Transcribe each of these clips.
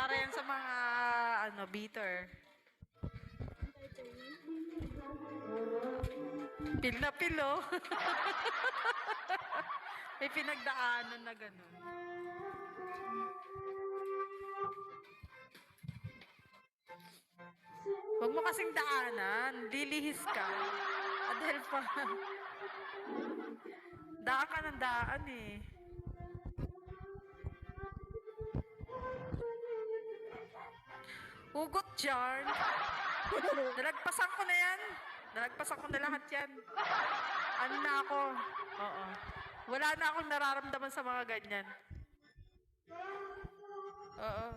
para yan sa mga, bitter. Pil na pilo. May pinagdaanan na ganun. Huwag mo kasing daanan. Lilihis ka. Dahil pa. Daan ka ng daan eh. Hugot dyan. Nalagpasan ko na yan. Nalagpasan ko na lahat yan. Ano na ako? Oo. Wala na akong nararamdaman sa mga ganyan. Oo.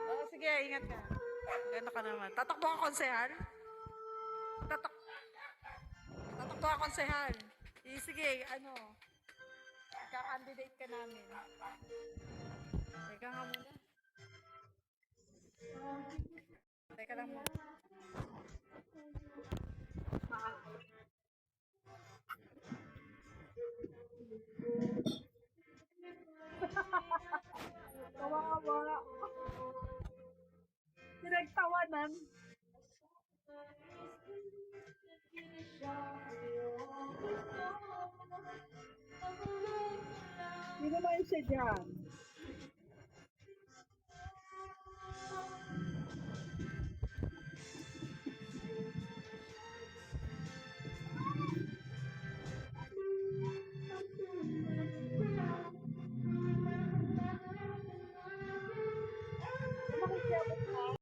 Oo, sige, ingat ka. Gano ka naman. Tatakbo ka, konsehal? Tatakbo ka, konsehal. Sige, Ika-candidate ka namin. Teka nga muna. Teka lang muna. Kawawa. Pinagtawanan. Sino ba yung siya dyan?